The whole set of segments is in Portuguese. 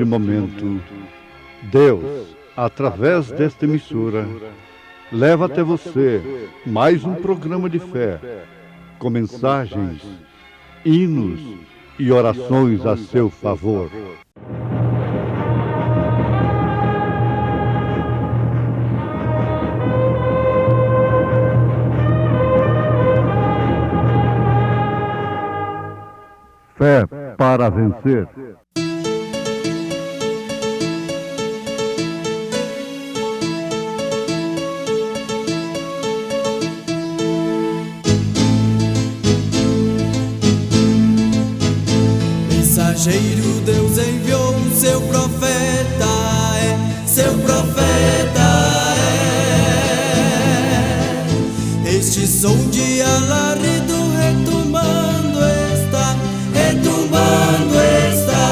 neste momento, Deus, através desta emissora, leva até você mais um programa de fé, com mensagens, hinos e orações a seu favor. Fé para vencer. Mensageiro, Deus enviou o seu profeta, seu profeta Este som de alarido retumbando está, retumbando está.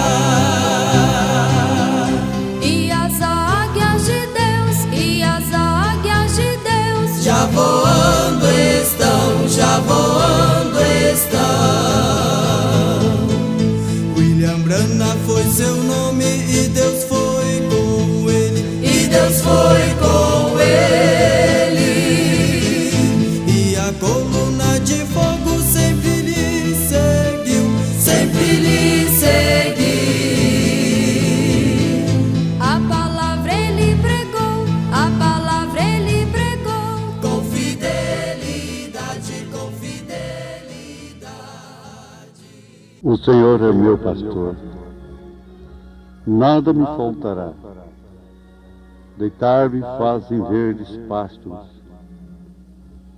E as águias de Deus, e as águias de Deus já voando estão, já voando estão. Brana foi seu nome e Deus foi com ele, e Deus foi com ele. E a coluna de fogo sempre lhe seguiu, sempre lhe seguiu. A palavra ele pregou, a palavra ele pregou. Com fidelidade, com fidelidade. O Senhor é meu pastor, nada me faltará. Deitar-me faz em verdes pastos,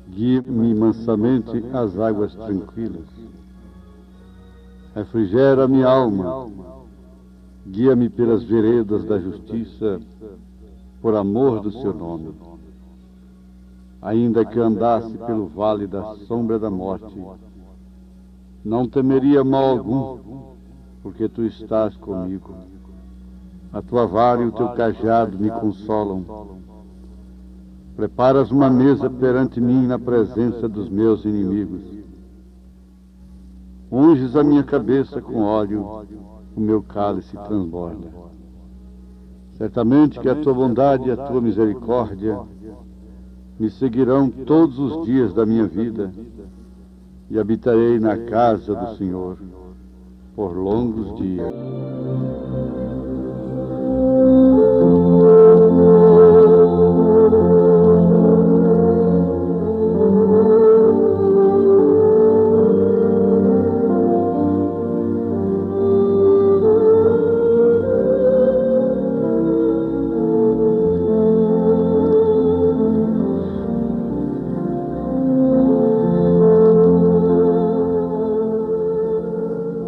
guia-me mansamente às águas tranquilas. Refrigera minha alma, guia-me pelas veredas da justiça, por amor do seu nome. Ainda que andasse pelo vale da sombra da morte, não temeria mal algum, porque tu estás comigo. A tua vara e o teu cajado me consolam. Preparas uma mesa perante mim na presença dos meus inimigos. Unges a minha cabeça com óleo, o meu cálice transborda. Certamente que a tua bondade e a tua misericórdia me seguirão todos os dias da minha vida, e habitarei na casa do Senhor por longos dias.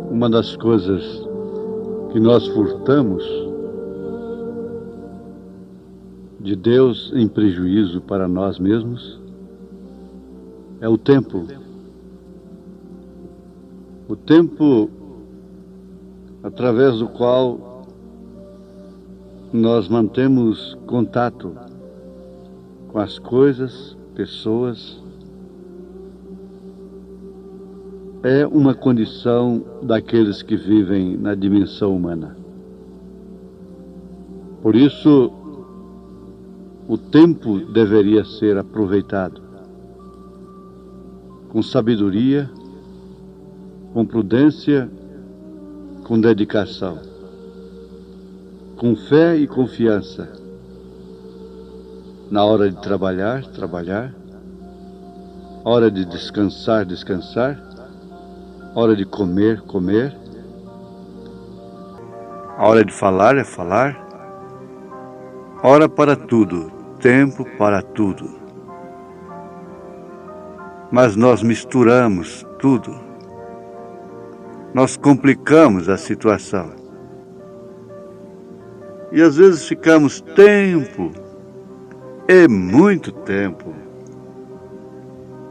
Uma das coisas que nós furtamos de Deus em prejuízo para nós mesmos é o tempo. O tempo através do qual nós mantemos contato com as coisas, pessoas, é uma condição daqueles que vivem na dimensão humana. Por isso, o tempo deveria ser aproveitado com sabedoria, com prudência, com dedicação, com fé e confiança. Na hora de trabalhar, trabalhar. Hora de descansar, descansar. Hora de comer, comer. A hora de falar é falar. Hora para tudo, tempo para tudo. Mas nós misturamos tudo. Nós complicamos a situação. E às vezes ficamos tempo, e muito tempo,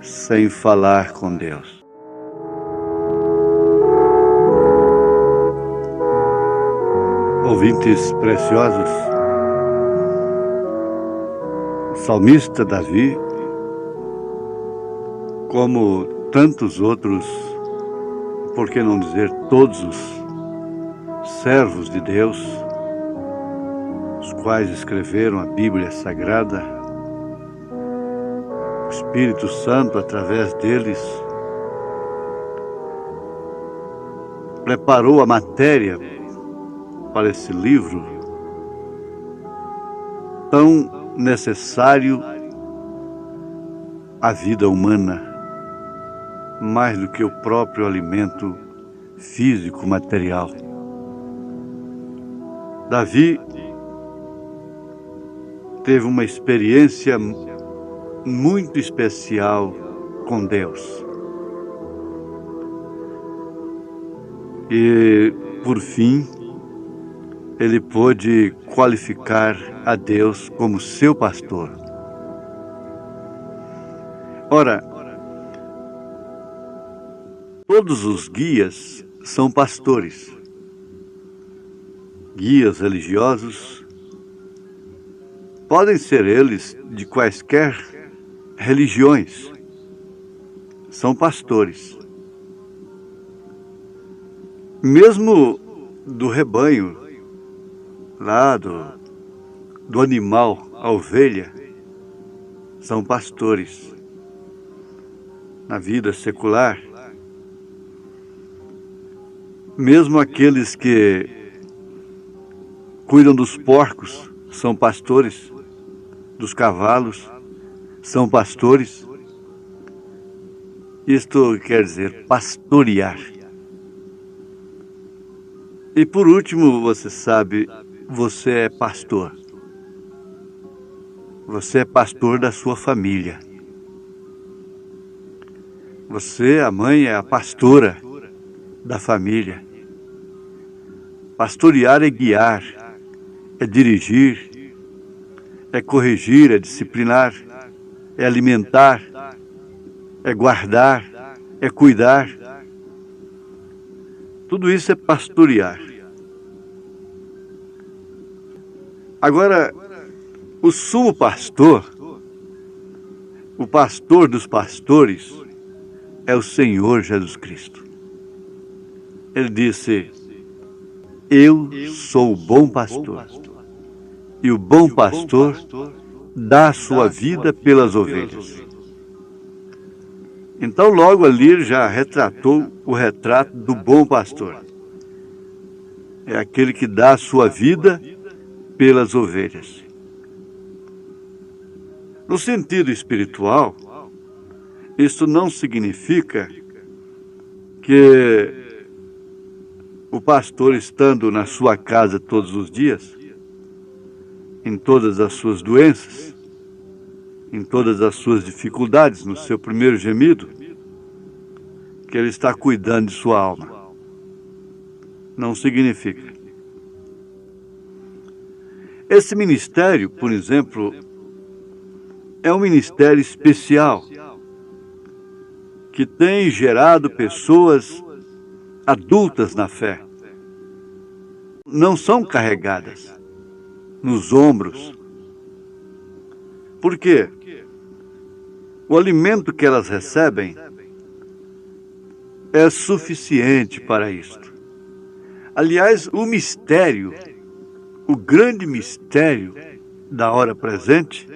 sem falar com Deus. Ouvintes preciosos, o salmista Davi, como tantos outros, por que não dizer todos os servos de Deus, quais escreveram a Bíblia Sagrada, o Espírito Santo, através deles, preparou a matéria para esse livro tão necessário à vida humana, mais do que o próprio alimento físico, material. Davi teve uma experiência muito especial com Deus. E, por fim, ele pôde qualificar a Deus como seu pastor. Ora, todos os guias são pastores. Guias religiosos, podem ser eles de quaisquer religiões, são pastores. Mesmo do rebanho, lá do animal, a ovelha, são pastores. Na vida secular, mesmo aqueles que cuidam dos porcos são pastores, dos cavalos são pastores. Isto quer dizer pastorear. E por último, você sabe, você é pastor. Você é pastor da sua família. Você, a mãe, é a pastora da família. Pastorear é guiar, é dirigir, é corrigir, é disciplinar, é alimentar, é guardar, é cuidar. Tudo isso é pastorear. Agora, o sumo pastor, o pastor dos pastores, é o Senhor Jesus Cristo. Ele disse: eu sou o bom pastor, e o bom pastor dá a sua vida pelas ovelhas. Então logo ali ele já retratou o retrato do bom pastor. É aquele que dá a sua vida pelas ovelhas. No sentido espiritual, isso não significa que o pastor, estando na sua casa todos os dias, em todas as suas doenças, em todas as suas dificuldades, no seu primeiro gemido, que ele está cuidando de sua alma. Não significa. Esse ministério, por exemplo, é um ministério especial que tem gerado pessoas adultas na fé. Não são carregadas nos ombros. Por quê? O alimento que elas recebem é suficiente para isto. Aliás, o mistério, o grande mistério da hora presente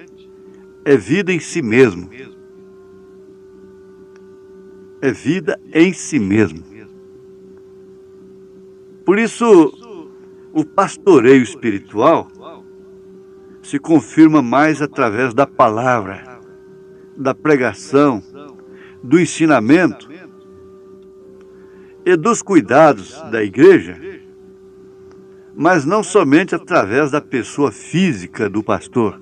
é vida em si mesmo. É vida em si mesmo. Por isso, o pastoreio espiritual se confirma mais através da palavra, da pregação, do ensinamento e dos cuidados da igreja, mas não somente através da pessoa física do pastor,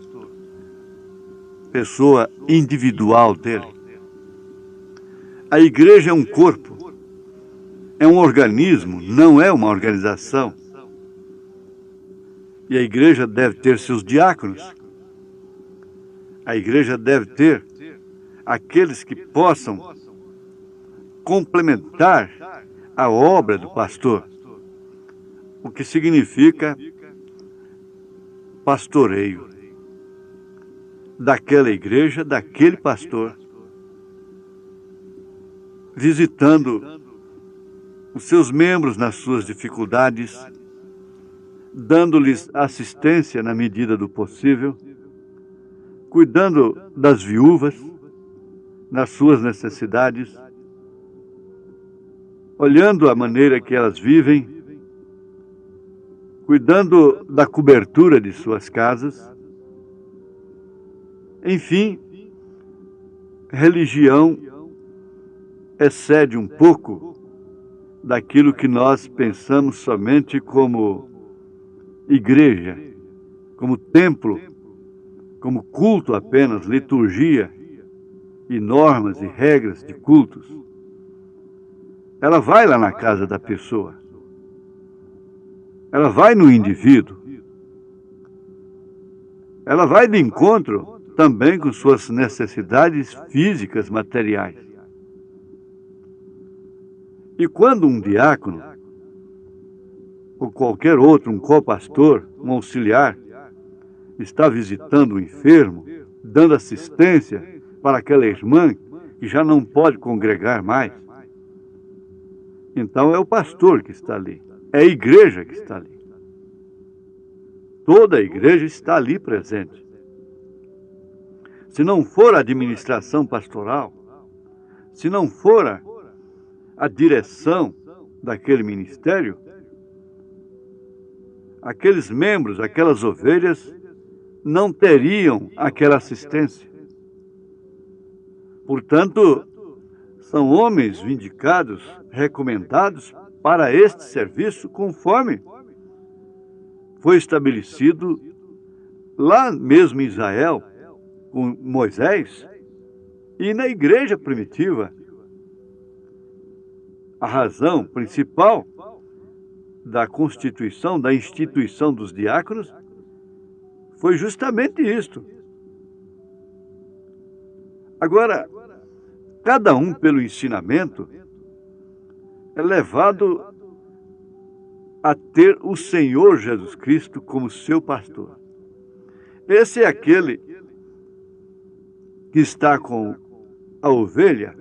pessoa individual dele. A igreja é um corpo, é um organismo, não é uma organização. E a igreja deve ter seus diáconos. A igreja deve ter aqueles que possam complementar a obra do pastor. O que significa pastoreio daquela igreja, daquele pastor, visitando os seus membros nas suas dificuldades, dando-lhes assistência na medida do possível, cuidando das viúvas, nas suas necessidades, olhando a maneira que elas vivem, cuidando da cobertura de suas casas. Enfim, religião excede um pouco daquilo que nós pensamos somente como igreja, como templo, como culto apenas, liturgia e normas e regras de cultos. Ela vai lá na casa da pessoa. Ela vai no indivíduo. Ela vai de encontro também com suas necessidades físicas, materiais. E quando um diácono, ou qualquer outro, um copastor, um auxiliar, está visitando o enfermo, dando assistência para aquela irmã que já não pode congregar mais, então é o pastor que está ali, é a igreja que está ali. Toda a igreja está ali presente. Se não for a administração pastoral, se não for a direção daquele ministério, aqueles membros, aquelas ovelhas, não teriam aquela assistência. Portanto, são homens vindicados, recomendados para este serviço, conforme foi estabelecido lá mesmo em Israel, com Moisés, e na igreja primitiva. A razão principal da constituição, da instituição dos diáconos, foi justamente isto. Agora, cada um, pelo ensinamento, é levado a ter o Senhor Jesus Cristo como seu pastor. Esse é aquele que está com a ovelha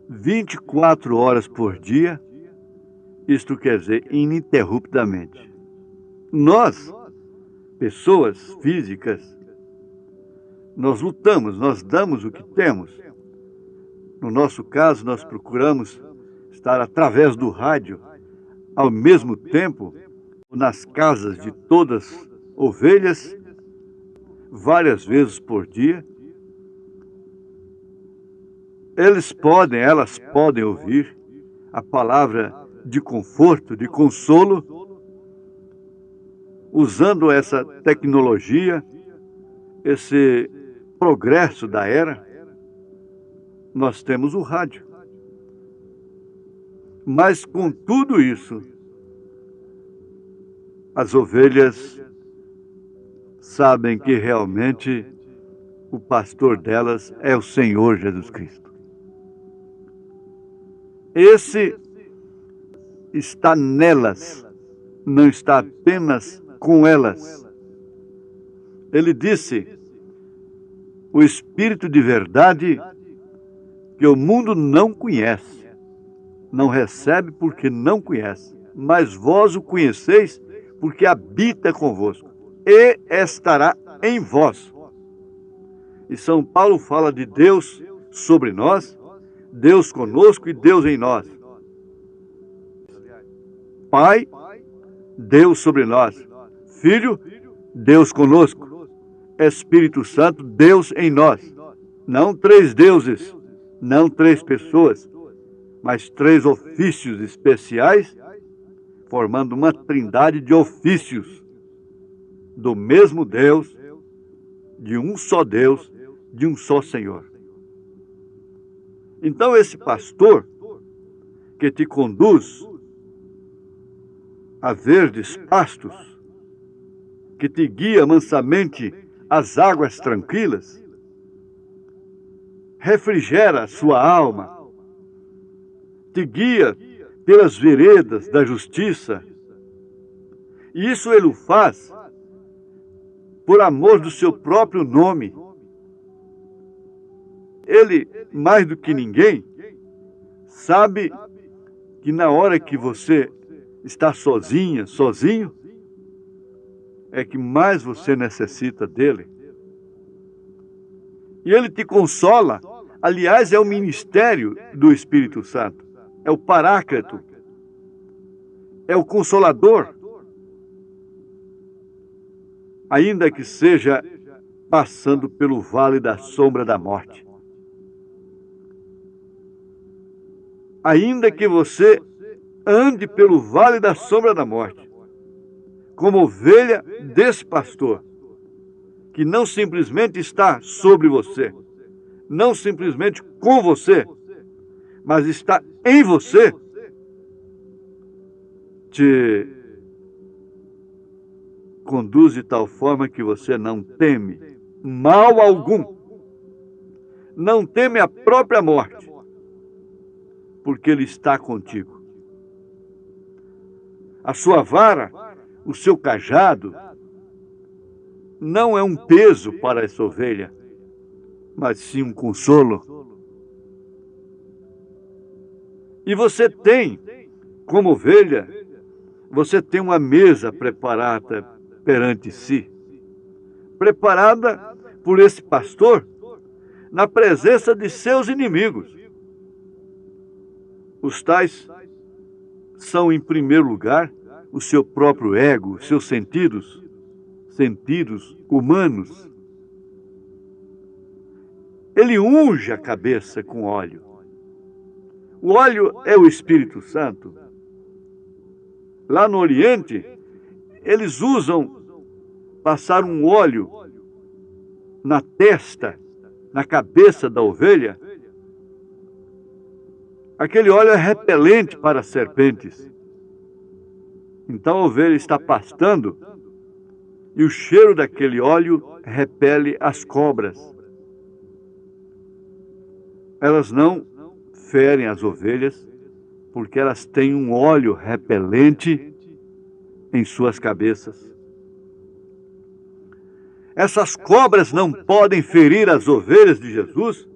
24 horas por dia, isto quer dizer, ininterruptamente. Nós, pessoas físicas, nós lutamos, nós damos o que temos. No nosso caso, nós procuramos estar através do rádio, ao mesmo tempo, nas casas de todas as ovelhas, várias vezes por dia. Elas podem ouvir a palavra de conforto, de consolo, usando essa tecnologia, esse progresso da era. Nós temos o rádio. Mas com tudo isso, as ovelhas sabem que realmente o pastor delas é o Senhor Jesus Cristo. Esse está nelas, não está apenas com elas. Ele disse: o Espírito de verdade que o mundo não conhece, não recebe porque não conhece, mas vós o conheceis porque habita convosco e estará em vós. E São Paulo fala de Deus sobre nós, Deus conosco e Deus em nós. Pai, Deus sobre nós. Filho, Deus conosco. Espírito Santo, Deus em nós. Não três deuses, não três pessoas, mas três ofícios especiais, formando uma trindade de ofícios do mesmo Deus, de um só Deus, de um só Senhor. Então esse pastor que te conduz a verdes pastos, que te guia mansamente às águas tranquilas, refrigera a sua alma, te guia pelas veredas da justiça. E isso ele o faz por amor do seu próprio nome. Ele, mais do que ninguém, sabe que na hora que você está sozinha, sozinho, é que mais você necessita dele. E ele te consola. Aliás, é o ministério do Espírito Santo. É o Paráclito. É o Consolador. Ainda que seja passando pelo vale da sombra da morte. Ainda que você ande pelo vale da sombra da morte, como ovelha desse pastor, que não simplesmente está sobre você, não simplesmente com você, mas está em você, te conduz de tal forma que você não teme mal algum, não teme a própria morte, porque ele está contigo. A sua vara, o seu cajado, não é um peso para essa ovelha, mas sim um consolo. E você tem, como ovelha, você tem uma mesa preparada perante si, preparada por esse pastor, na presença de seus inimigos. Os tais são, em primeiro lugar, o seu próprio ego, os seus sentidos humanos. Ele unge a cabeça com óleo. O óleo é o Espírito Santo. Lá no Oriente, eles usam passar um óleo na testa, na cabeça da ovelha. Aquele óleo é repelente para as serpentes. Então a ovelha está pastando e o cheiro daquele óleo repele as cobras. Elas não ferem as ovelhas porque elas têm um óleo repelente em suas cabeças. Essas cobras não podem ferir as ovelhas de Jesus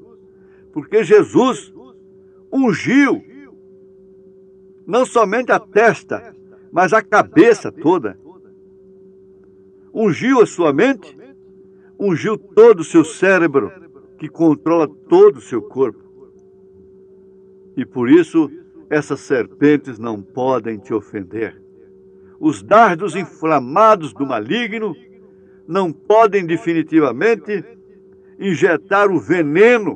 porque Jesus ungiu não somente a testa, mas a cabeça toda. Ungiu a sua mente, ungiu todo o seu cérebro, que controla todo o seu corpo. E por isso, essas serpentes não podem te ofender. Os dardos inflamados do maligno não podem definitivamente injetar o veneno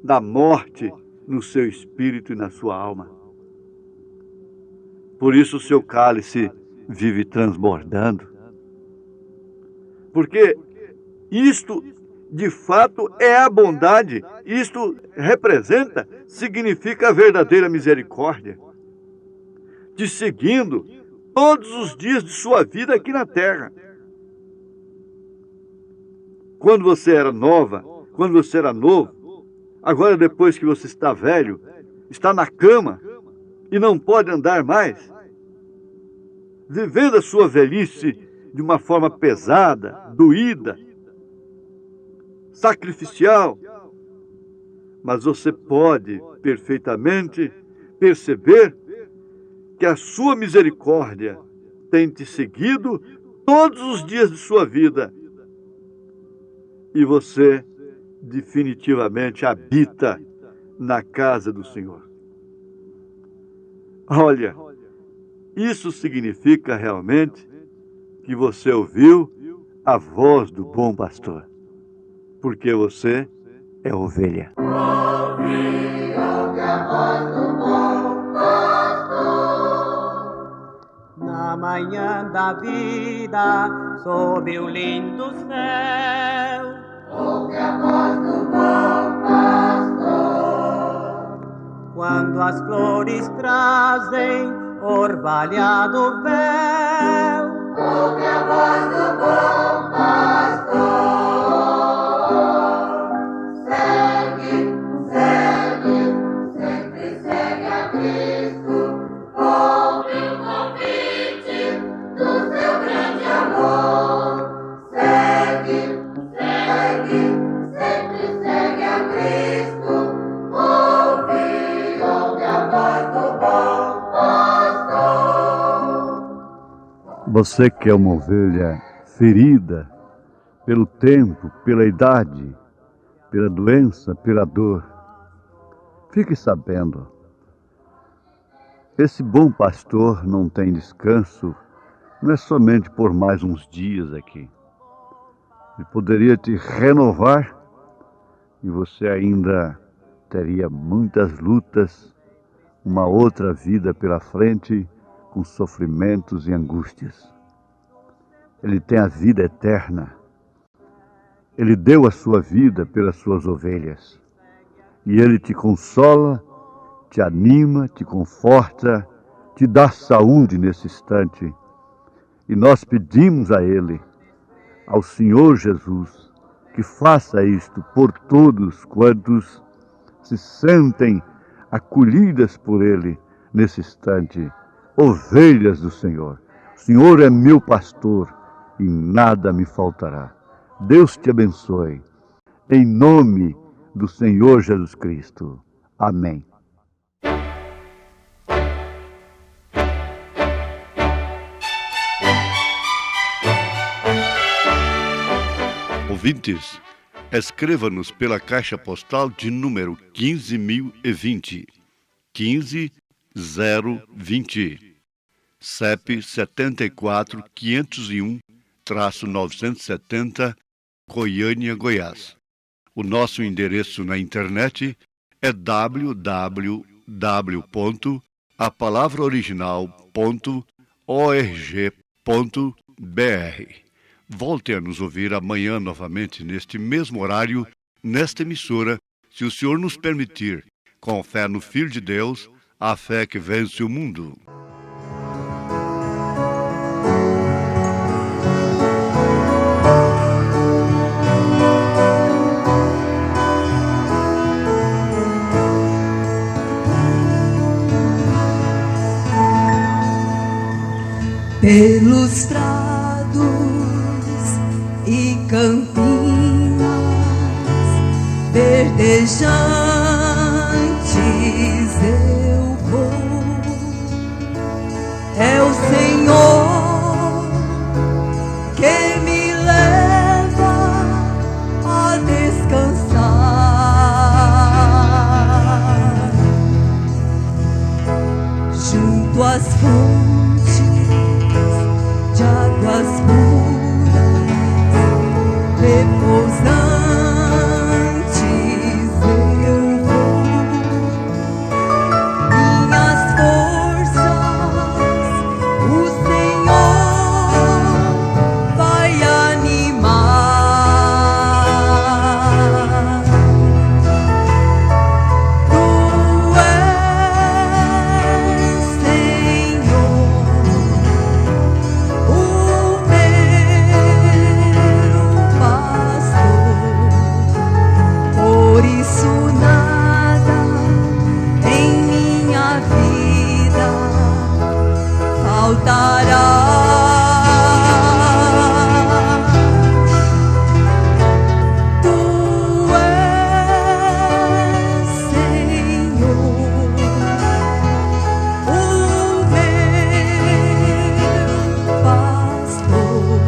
da morte no seu espírito e na sua alma. Por isso o seu cálice vive transbordando. Porque isto, de fato, é a bondade. Isto representa, significa a verdadeira misericórdia. Te seguindo todos os dias de sua vida aqui na terra. Quando você era nova, quando você era novo, agora depois que você está velho, está na cama e não pode andar mais, vivendo a sua velhice de uma forma pesada, doída, sacrificial, mas você pode perfeitamente perceber que a sua misericórdia tem te seguido todos os dias de sua vida e você definitivamente habita na casa do Senhor. Olha, isso significa realmente que você ouviu a voz do bom pastor, porque você é ovelha. Ouvi a voz do bom pastor, na manhã da vida, sob o lindo céu. Ouve a voz do bom pastor, quando as flores trazem orvalhado véu. Ouve a voz do bom pastor, segue, segue, sempre segue a Cristo. Ouve o convite do seu grande amor. Segue, segue, sempre segue a Cristo. Ouve a voz do bom pastor. Você que é uma ovelha ferida pelo tempo, pela idade, pela doença, pela dor, fique sabendo, esse bom pastor não tem descanso, não é somente por mais uns dias aqui. Ele poderia te renovar e você ainda teria muitas lutas, uma outra vida pela frente, com sofrimentos e angústias. Ele tem a vida eterna. Ele deu a sua vida pelas suas ovelhas. E Ele te consola, te anima, te conforta, te dá saúde nesse instante. E nós pedimos a Ele, ao Senhor Jesus, que faça isto por todos quantos se sentem acolhidas por Ele nesse instante, ovelhas do Senhor. O Senhor é meu pastor e nada me faltará. Deus te abençoe. Em nome do Senhor Jesus Cristo. Amém. Ouvintes, escreva-nos pela caixa postal de número 15.020, 15020, CEP 74.501-970, Goiânia, Goiás. O nosso endereço na internet é www.apalavraoriginal.org.br. Volte a nos ouvir amanhã novamente neste mesmo horário, nesta emissora, se o Senhor nos permitir, com fé no Filho de Deus, a fé que vence o mundo. Pelos prados e campinas verdejantes eu vou. É o Senhor que me leva a descansar junto às fontes de águas puras, repousantes eu vou. Minhas forças o Senhor vai animar. Tu és, Senhor, o meu pastor, por isso nada em minha vida faltará. Tu és, Senhor, o meu pastor,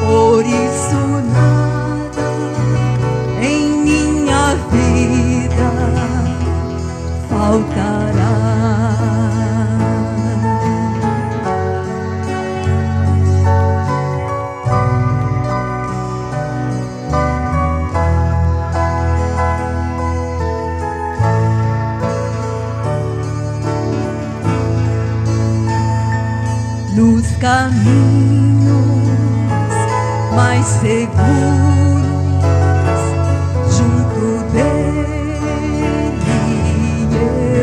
por isso nada em minha vida faltará. Nos caminhos mais seguros, junto dele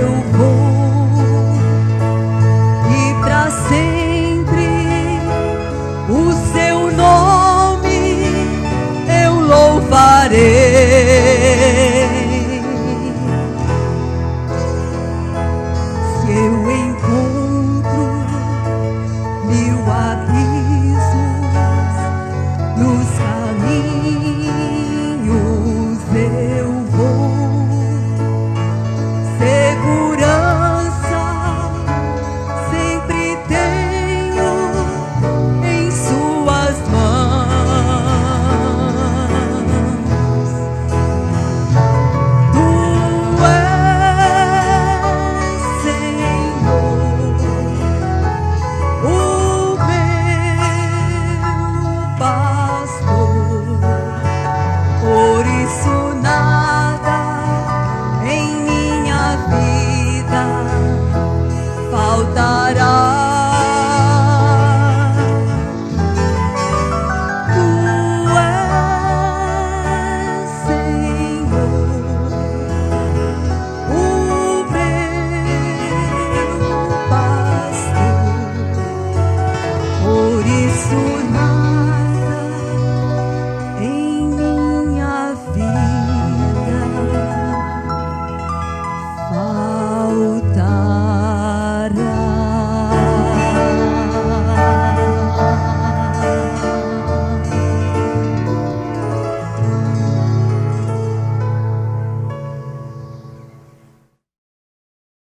eu vou, e pra sempre o seu nome eu louvarei. Se eu encontro mil abismos nos caminhos eu